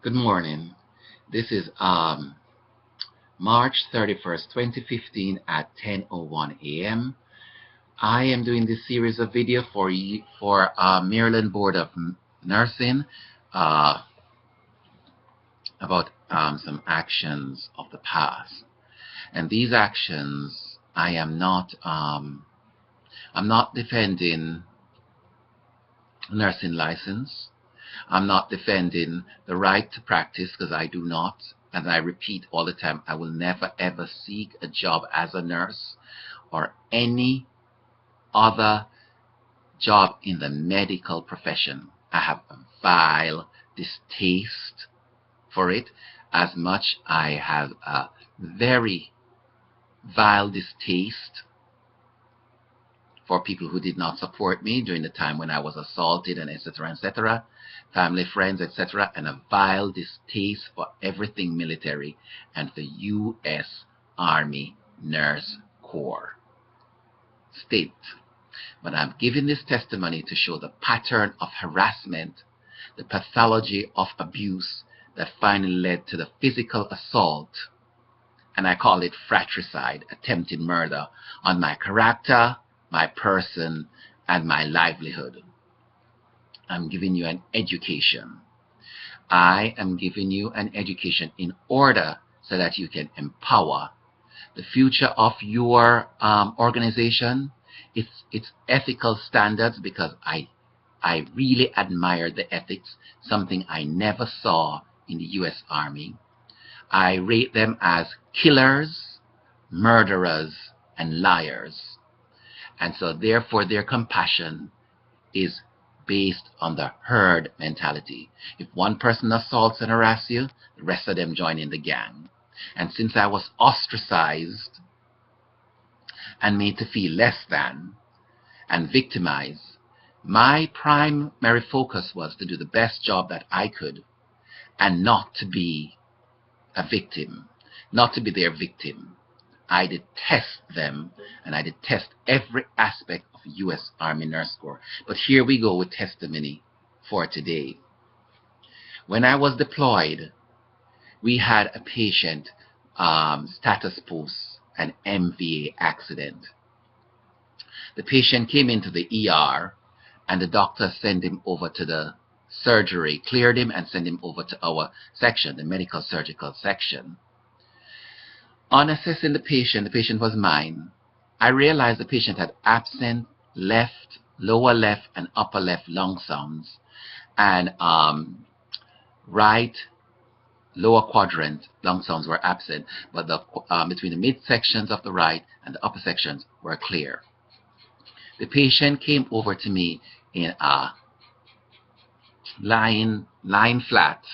Good morning. This is March 31st, 2015 at 10:01 a.m. I am doing this series of video for Maryland Board of Nursing uh, about some actions of the past. And these actions, I'm not defending nursing license. I'm not defending the right to practice, because I do not. And I repeat all the time, I will never ever seek a job as a nurse or any other job in the medical profession. I have a vile distaste for it, as much I have a very vile distaste for people who did not support me during the time when I was assaulted, and etc., family, friends, etc., and a vile distaste for everything military and the U.S. Army Nurse Corps state. But I'm giving this testimony to show the pattern of harassment, the pathology of abuse that finally led to the physical assault, and I call it fratricide, attempted murder, on my character, my person, and my livelihood. I'm giving you an education. I am giving you an education in order so that you can empower the future of your organization, its ethical standards, because I really admire the ethics, something I never saw in the U.S. Army. I rate them as killers, murderers, and liars. And so therefore their compassion is based on the herd mentality. If one person assaults and harasses you, the rest of them join in the gang. And since I was ostracized and made to feel less than and victimized, my primary focus was to do the best job that I could and not to be a victim, not to be their victim. I detest them, and I detest every aspect of U.S. Army Nurse Corps. But here we go with testimony for today. When I was deployed, we had a patient status post an MVA accident. The patient came into the ER, and the doctor sent him over to the surgery, cleared him, and sent him over to our section, the medical surgical section. On assessing the patient was mine, I realized the patient had absent left, lower left, and upper left lung sounds, and right lower quadrant lung sounds were absent, but between the midsections of the right and the upper sections were clear. The patient came over to me in a lying flat.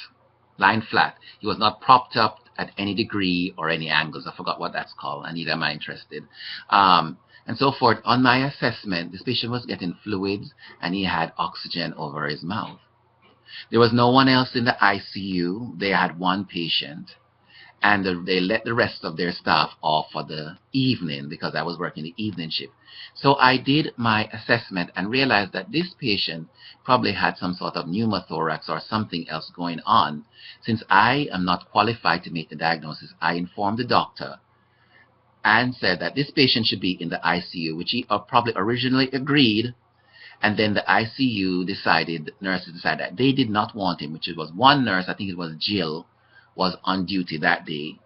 He was not propped up at any degree or any angles. I forgot what that's called, and neither am I interested. And so forth. On my assessment, this patient was getting fluids, and he had oxygen over his mouth. There was no one else in the ICU. They had one patient, and they let the rest of their staff off for the evening because I was working the evening shift. So I did my assessment and realized that this patient probably had some sort of pneumothorax or something else going on. Since I am not qualified to make the diagnosis, I informed the doctor and said that this patient should be in the ICU, which he probably originally agreed. And then the ICU nurses decided that they did not want him, which it was one nurse, I think it was Jill, was on duty that day.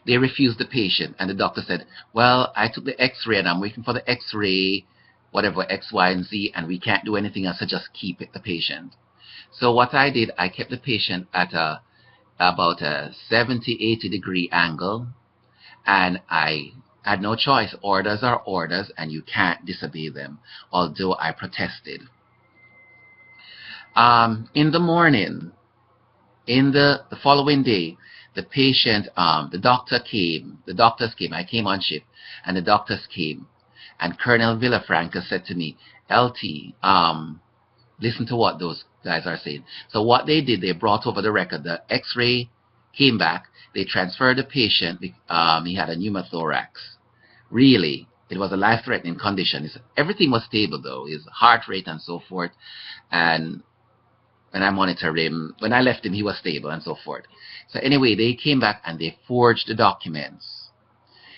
They refused the patient, and the doctor said, well, I took the x-ray and I'm waiting for the x-ray, whatever, X, Y, and Z, and we can't do anything else, so just keep the patient. So what I did, I kept the patient at about a 70-80 degree angle, and I had no choice. Orders are orders, and you can't disobey them, although I protested. In the morning, in the following day, the patient, the doctors came, I came on shift, and the doctors came, and Colonel Villafranca said to me, LT, listen to what those guys are saying. So what they did, they brought over the record, the x-ray came back, they transferred the patient, he had a pneumothorax. Really, it was a life-threatening condition. Everything was stable though, his heart rate and so forth, and When I monitored him, when I left him, he was stable and so forth. So anyway, they came back and they forged the documents.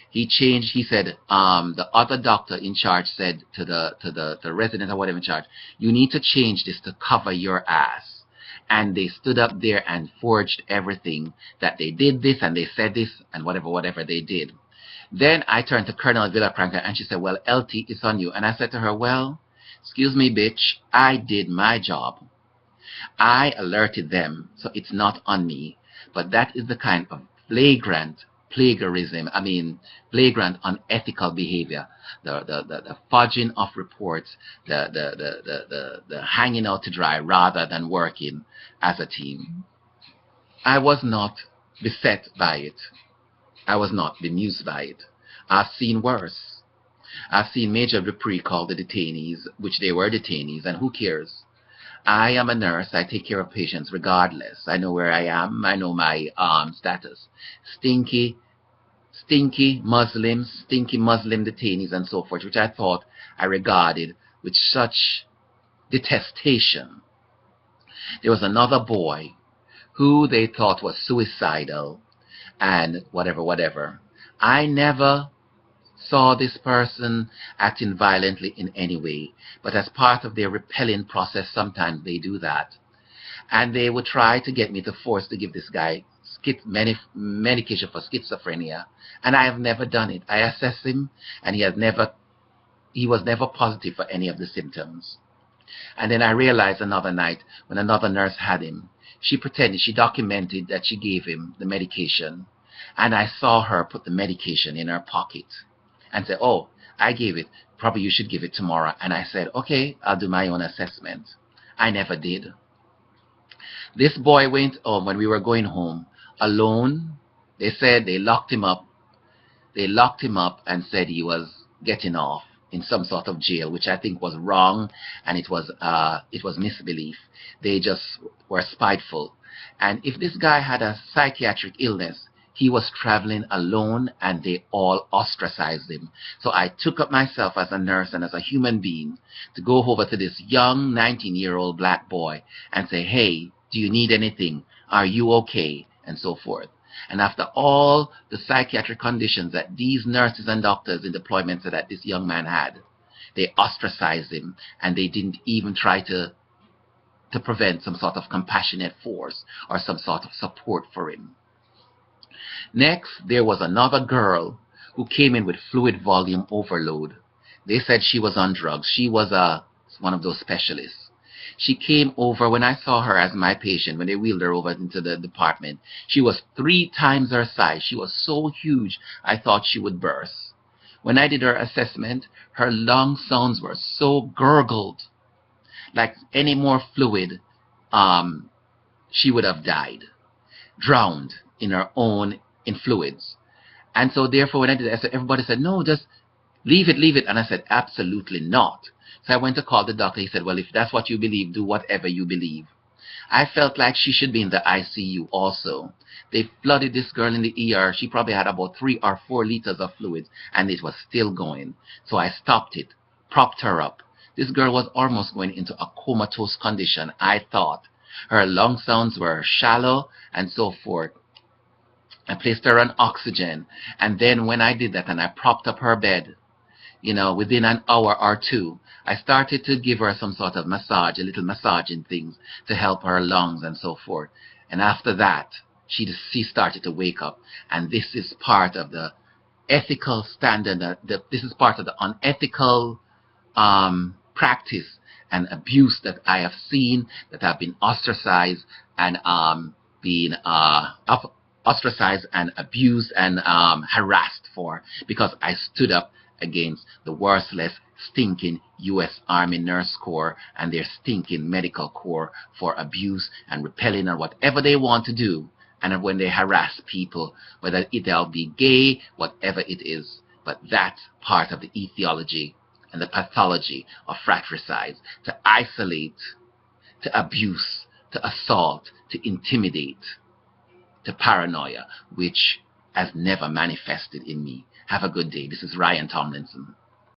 He changed. He said, the other doctor in charge said to the resident or whatever in charge, you need to change this to cover your ass. And they stood up there and forged everything that they did this and they said this and whatever they did. Then I turned to Colonel Villapranca and she said, well, LT, it's on you. And I said to her, well, excuse me, bitch, I did my job. I alerted them, so it's not on me. But that is the kind of flagrant plagiarism, flagrant unethical behavior, the fudging of reports, the hanging out to dry rather than working as a team. I was not beset by it. I was not bemused by it. I've seen worse. I've seen Major Dupree call the detainees, which they were detainees, and who cares? I am a nurse. I take care of patients regardless. I know where I am. I know my status. Stinky Muslim detainees and so forth, which I thought I regarded with such detestation. There was another boy who they thought was suicidal and whatever. I never saw this person acting violently in any way, but as part of their repelling process, sometimes they do that. And they would try to get me to force to give this guy medication for schizophrenia, and I have never done it. I assessed him, and he was never positive for any of the symptoms. And then I realized another night when another nurse had him, she documented that she gave him the medication, and I saw her put the medication in her pocket and say, oh, I gave it, probably you should give it tomorrow. And I said, okay, I'll do my own assessment. I never did. This boy went home when we were going home alone. They said they locked him up. They locked him up and said he was getting off in some sort of jail, which I think was wrong, and it was misbelief. They just were spiteful. And if this guy had a psychiatric illness, he was traveling alone, and they all ostracized him. So I took up myself as a nurse and as a human being to go over to this young 19-year-old black boy and say, hey, do you need anything? Are you okay? And so forth. And after all the psychiatric conditions that these nurses and doctors in deployment said that this young man had, they ostracized him, and they didn't even try to prevent some sort of compassionate force or some sort of support for him. Next, there was another girl who came in with fluid volume overload. They said she was on drugs. She was one of those specialists. She came over when I saw her as my patient, when they wheeled her over into the department. She was 3 times her size. She was so huge, I thought she would burst. When I did her assessment, her lung sounds were so gurgled, like any more fluid, she would have died, drowned in her own in fluids. And so therefore when I did it, everybody said, no, just leave it. And I said, absolutely not. So I went to call the doctor. He said, well, if that's what you believe, do whatever you believe. I felt like she should be in the ICU also. They flooded this girl in the ER. She probably had about 3 or 4 liters of fluids, and it was still going. So I stopped it, propped her up. This girl was almost going into a comatose condition, I thought. Her lung sounds were shallow and so forth. I placed her on oxygen, and then when I did that and I propped up her bed, within an hour or 2, I started to give her some sort of massage, a little massaging things to help her lungs and so forth. And after that, she started to wake up. And this is part of the ethical standard, this is part of the unethical practice and abuse that I have seen, that have been ostracized and ostracized and abused and harassed for, because I stood up against the worthless, stinking U.S. Army Nurse Corps and their stinking medical corps for abuse and repelling or whatever they want to do. And when they harass people, whether it'll be gay, whatever it is, but that's part of the etiology and the pathology of fratricides, to isolate, to abuse, to assault, to intimidate, to paranoia, which has never manifested in me. Have a good day. This is Ryan Tomlinson.